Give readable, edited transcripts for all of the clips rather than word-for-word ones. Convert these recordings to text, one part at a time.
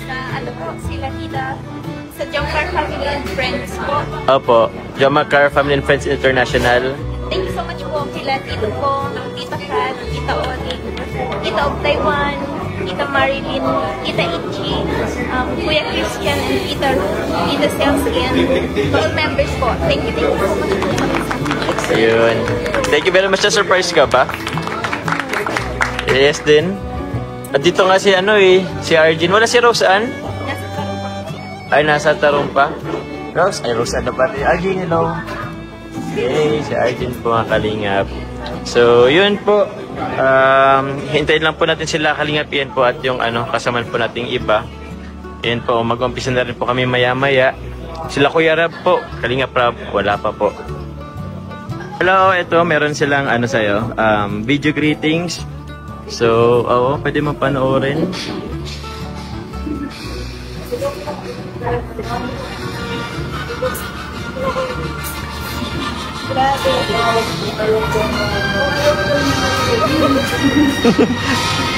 Sa ano po, sila kita sa Jomcar Family and Friends po. Opo, Jomcar Family and Friends International. Thank you so much po kila Tito Kong, Tita Kat, Tita Oni, Tita of Taiwan, Tita Marilyn, Tita Ichi, Kuya Christian, and Tita Ruth, Tita Selsky, and all members po. Thank you so much po. Ayun. Thank you very much. Na-surprise ka ba? Yes din. At dito nga si si Arjun. Wala si Rose Ann? Ay, nasa tarong pa. Rose? Ay, Rose Ann na pati. Arjun, hello. Okay, si Arjun po mga kalingap. So, yun po. Hintayin lang po natin sila kalingap yan po at yung kasaman po nating iba. Yan po, mag-umpisa na rin po kami maya-maya. Sila Kuya Rab po. Kalingap Rab, wala pa po. Hello, ito, meron silang sa'yo, video greetings. So, pwede mo panoorin.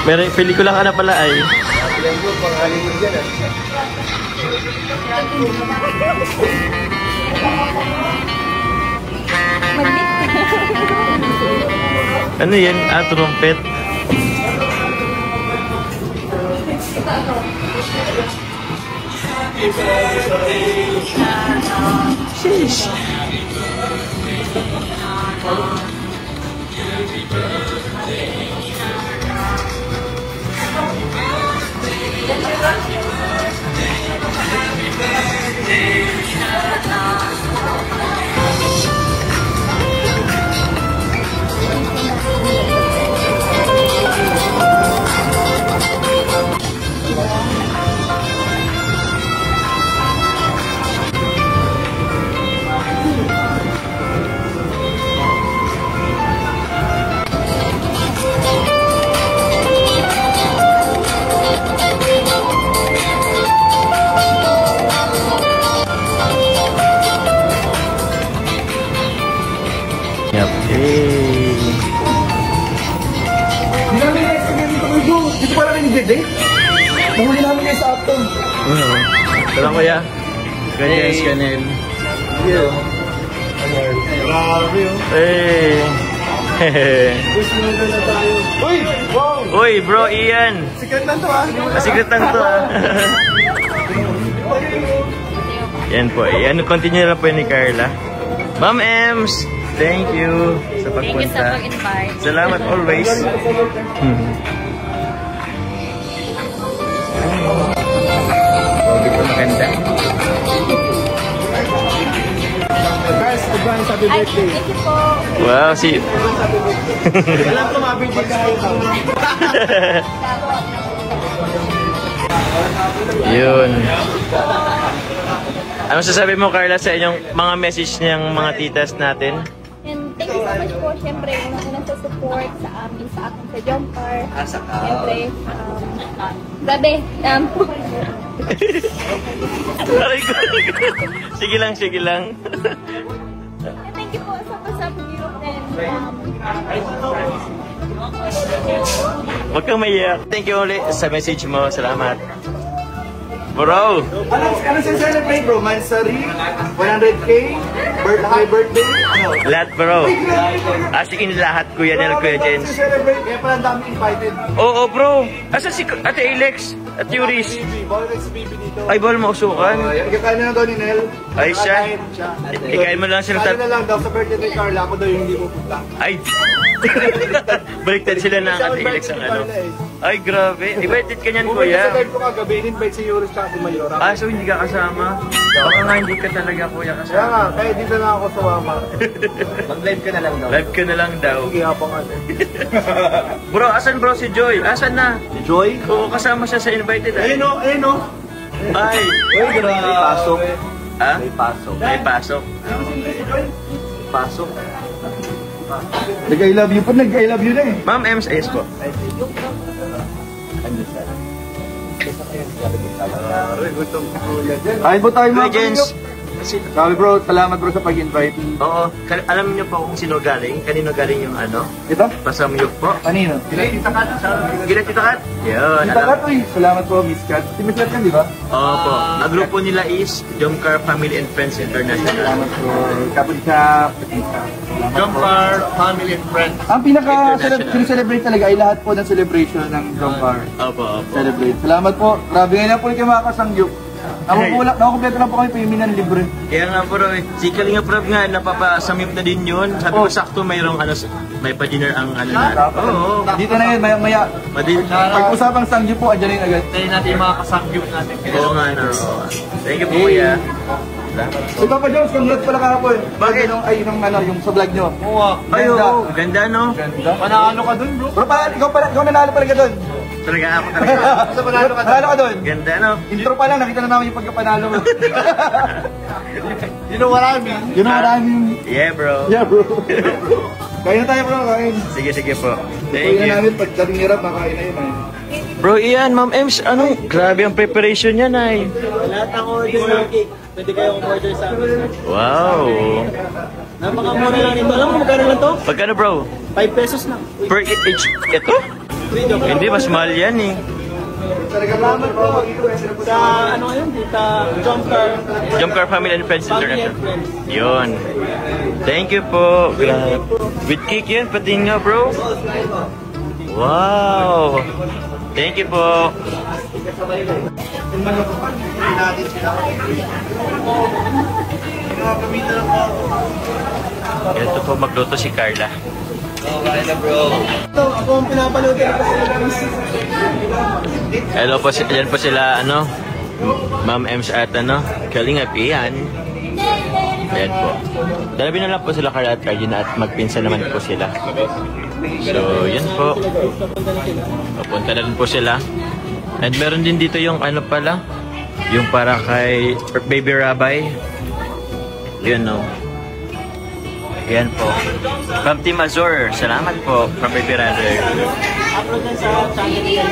Meron, pelikula ka na pala ay. Ano yan? Trumpet. Sheesh. Dito pala kayo nag-date? Nahuli namin kayo sa Upton. Salam Kuya. Ganyan, Scanel. Grabe yun. Hey. Gusto mo na tayo. Uy! Wow! Uy, bro, Ian. Sikat lang to Sikat lang to Yan po. Continue na po ni Carla. Ma'am Ems, thank you sa pagpunta. Thank you sa pag-invite. Salamat always. Hindi po maganda. Guys, advance happy birthday. Thank you po. Wow, see you. Alam ko mabigay kayo. Yun. Ano sasabi mo, Carla, sa inyong mga message ng mga titas natin? And thank you so much po, syempre, unang sa support sa amin, sa akin sa Jomcar. Syempre, grabe, Aray ko. Sige lang, sige lang. thank you po sa pasapagirok din. Huwag kang maiyak. Thank you ulit sa message mo. Salamat. Bro! Ano siya celebrate, bro? Mansari? 100K? Happy birthday? Ano? Lahat, bro. As in lahat, Kuya Nel, Kuya Jens. Celebrate, kaya pala dami invited. Oo, bro. Asa si Ate Alex at Yuris? Bawal si Bibi dito. Ay, bawal mausukan. Kakain na daw ni Nel. Ay, siya. Ikain mo lang sila. Kaya na lang daw sa birthday ni Carla, ako daw yung hindi pupunta. Ay, baliktad sila na Ate Alex ang Ay, grabe. Invited ka niyan, Kuya. Sa live ko kagabi, invite si Yuris at si Mayora. Ah, so hindi ka kasama? Baka nga hindi ka talaga, Kuya, Kaya kasama. nga, kaya dito na ako sumama. Mag-live ka na lang daw. Live ka na lang daw. Sige, hapang ano. Bro, asan bro si Joy? Asan na? Si Joy? Oo, kasama siya sa invited. Ayun o, ayun o. Ay! Uy, grabe. May pasok. Ha? May pasok. May pasok. Pasok. Nag-I love you pa, nag-I love you na eh. Ma'am Ems, ayos po. Kain po tayo Kuya mga Jens, sino? Sabi bro, salamat bro sa pag-invite. Oo, alam niyo po kung sino galing? Kanino galing yung ano? Ito? Pasamyuk po. Kanino? Tita Kat. Yun, Tita alam. Kat, uy. Salamat po, Miss Kat. Si Miss Kat yan, di ba? Opo. Ang grupo nila is Jomcar Family and Friends International. Salamat po. Kapag sa Jomcar Family and Friends. Ang pinaka-celebrate talaga ay lahat po ng celebration ng Jomcar. Opo. Celebrate. Salamat po. Grabe ngayon na po kayo mga kasangyup. Nakukumpleto na po kayo payminan libre. Kaya nga bro, si Kalinga Prab nga, napapasamip na din yun. Sabi ko sakto mayroong ano, may pa-dinner ang ano na. Oo. Dito na yun, maya-maya. Pag-usapang sangyup po, andyan na yun agad. Tayo natin yung mga kasangyup natin. Oo nga, no. Thank you po, kuya. Si Papa Jones, congrats pala kahapon. Bakit? Yung sa vlog nyo. Ay, oo. Ganda, no? Ganda. Panalo ka dun, bro. Bro, ikaw nanalo pala ka dun. Talaga ako talaga. Basta panalo ka dun. Ganda, no? Intro pa lang, nakita na namin yung pagkapanalo mo. You know what I mean? You know what I mean? Yeah, bro. Yeah, bro. Kain na tayo, bro. Kain. Sige po. Kain na namin, pag dating hirap, makain na yun. Bro, Ian, Ma'am Ems, ano? Grabe ang preparation niya, Nay. Lahat ng order ng cake, pwede kayong order sa amin. Wow. Napakamura lang nito. Alam mo magkano lang to? Pagkano, bro? 5 pesos lang. Per each, ito? Hindi, mas mahal yan eh. Salamat po sa ano yun, dito, Jomcar Family and Friends International. Yun. Thank you po. Grabe. With cake yan, pati nga, bro. Wow. Thank you po. Ito po magluto si Carla. Ito, ako ang pinapanood ko Hello po, yan po sila, ano, Ma'am Ems at ano, Kalingap Ian. Ayan po. Dalabi na lang po sila Carla at Cardina at magpinsan naman po sila. So, yan po. Papunta na rin po sila. And meron din dito yung ano pala, yung para kay Baby Rabbi. Yun, no. Yan po. From Team Azor, salamat po. From Baby Rabbi. upload yan sa channel.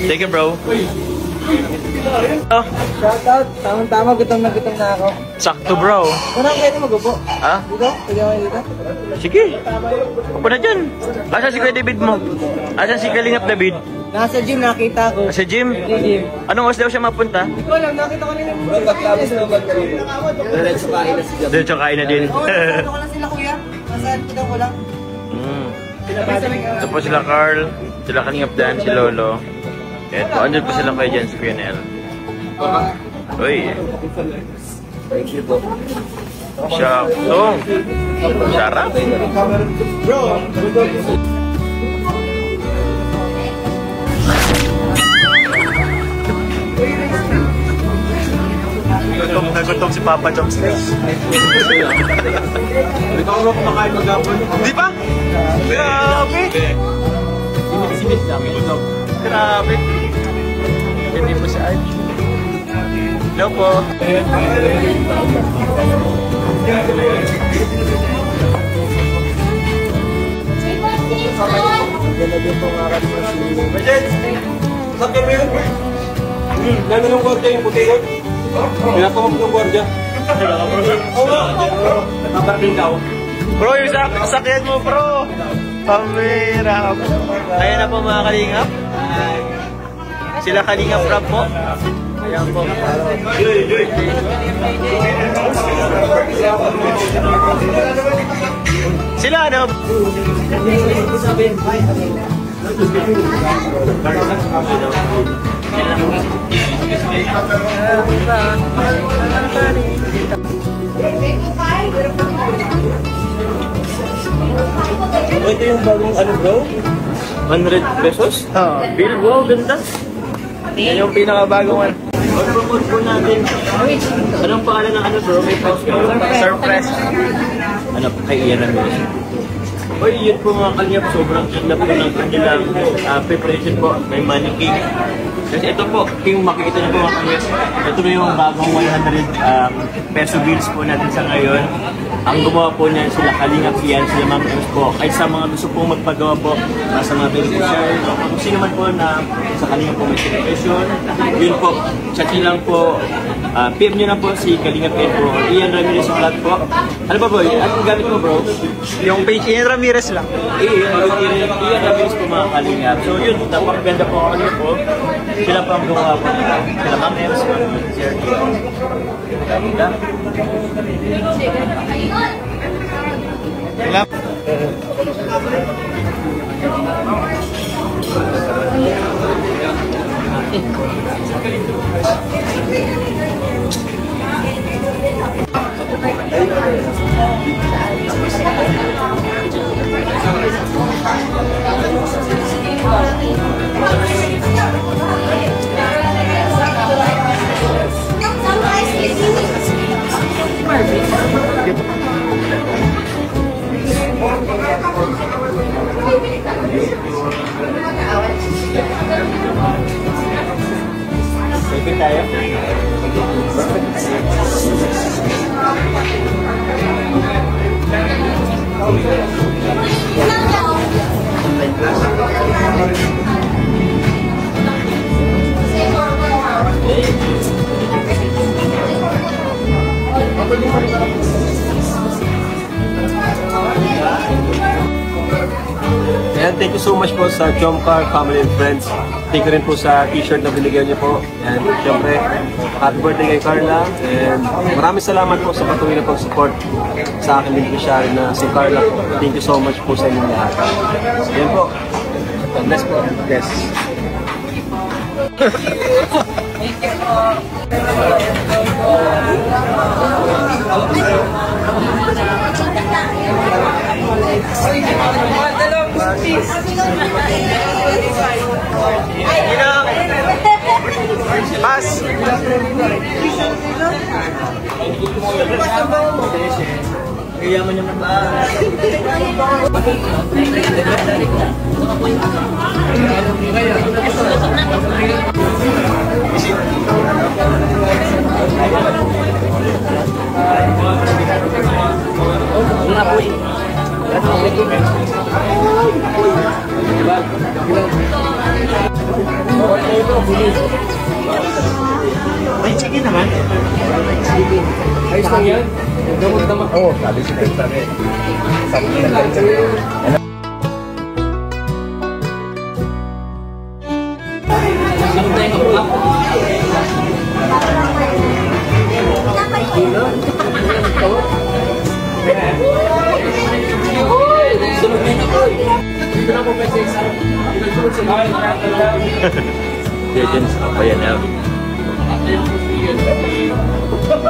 Thank you, bro. Oh, Shoutout, tamang-tama, gutom na ako. sakto, bro. Unang pwede mag-upo. Ha? Dito? Pwede ako dito? Sige. Upo na dyan. Asan si Kuya David mo? Asan si Kalingap David? Nasa gym, nakita ko. Sa gym? Sa gym. Anong oras daw siya mapunta? Hindi ko alam, nakita ko nila. Diretso kain na siya. Diretso kain na din. Oo, nasaan ko lang sila kuya. Nasaan ko lang. Ito po sila Carl, sila Kalingap Dan, si Lolo. Eto, andun po sila kayo dyan sa PNL. Uy. Sakto. Sarap. Gutom na gutom si Papa Joms. Ito ako kumakain mag-apon. Di ba? Grabe. Simit lang. Grabe. Hindi po si Arch. Hello po. Ganda din po nga kasi sakyan mo yun? Lalo ng gwardiya yung puti yun? Pinapamap ng gwardiya. Oo nga. Nakaparting daw. Bro, yung sakyan mo, bro. Pamira. Ayan na po mga Kalingap. Sila Kalingap Rob po. Ayan po. Sila ano? Ito yung bagong ano bro? 100 pesos? Bill, wow, ganda. Yan yung pinakabagong ano. Pag-promote po natin. Anong pangalan ng ano bro? May post ko. Surprise. Ano, kay Ian ang music. Oy, yun po mga Kalingap. Sobrang ganda po ng kanilang preparation po. May money cake. Kasi ito po, yung makikita niyo po mga kanyas, ito na yung bagong 100 peso bills po natin sa ngayon. Ang gumawa po niyan sila Kalingap yan, sila Ma'am Ems po. Kahit sa mga gusto pong magpagawa po, nasa mga beneficiary, kung sino man po na sa Kalingap po may celebration, yun po, chat nyo lang po, PM nyo na po si Kalingap Ed po, Ian Ramirez ang lahat po. Ano ba bro? Anong gamit mo bro? Yung page Ian Ramirez lang. Ian Ramirez po mga Kalingap. So yun, napakaganda po ako niyo po. Sila po ang gumawa po nila. Sila Ma'am Ems, Ma'am Sergio. Ganda. Pwede tayo? And thank you so much po sa Jomcar Family and Friends. Thank you rin po sa t-shirt na binigyan niyo po. And syempre, happy birthday kay Carla. And maraming salamat po sa patuloy na pag-support sa akin beneficiary na si Carla po. Thank you so much po sa inyong lahat. Yan po. God bless po. Yes. Pass! Kayaman niya na ba? May chicken naman. Ayos lang yan. Gamot-damag. Oo, sabi si Pagtari. Sabi na lang siya. Legends, apa yan na?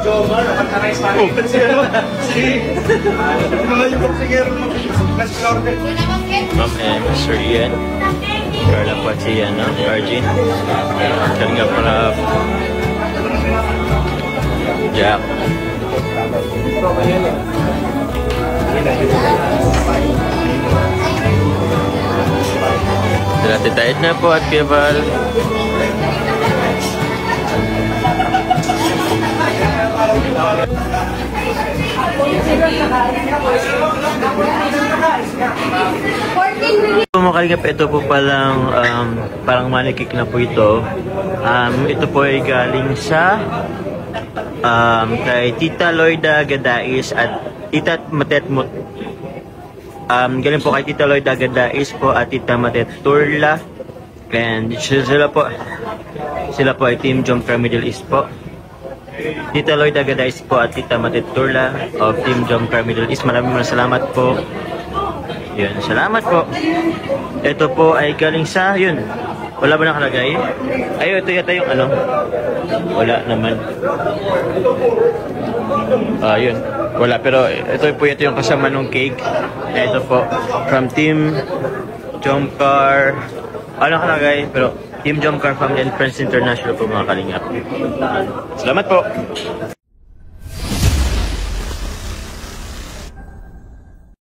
Jomar, nakakaray sa akin. Ito naman yung boxingero ng last order. Ma'am Ems, Sir Ian. Carla po at si Arjun. Kalingap pala. Jack. Dalat na po at Kebal. Mga kalingap, ito po palang parang manikik na po ito. Ito po ay galing sa kay Tita Loida Gadais at Tita Matet galing po kay Tita Loida Gadais po at Tita Matet Turla. And sila po ay Team Jomcar Middle East po. Tita Loida Gadais po at Tita Matet Turla of Team Jomcar Middle East. Maraming salamat po. Yun, salamat po. Ito po ay galing sa, yun. Wala ba nakalagay? Ay, ito yata yung ano. Wala naman. Yun. Wala, pero ito po yung kasama ng cake. Ito po, from Team Jomcar. Ano nakalagay? Pero Team Jomcar Family and Friends International po mga kalingap. Salamat po.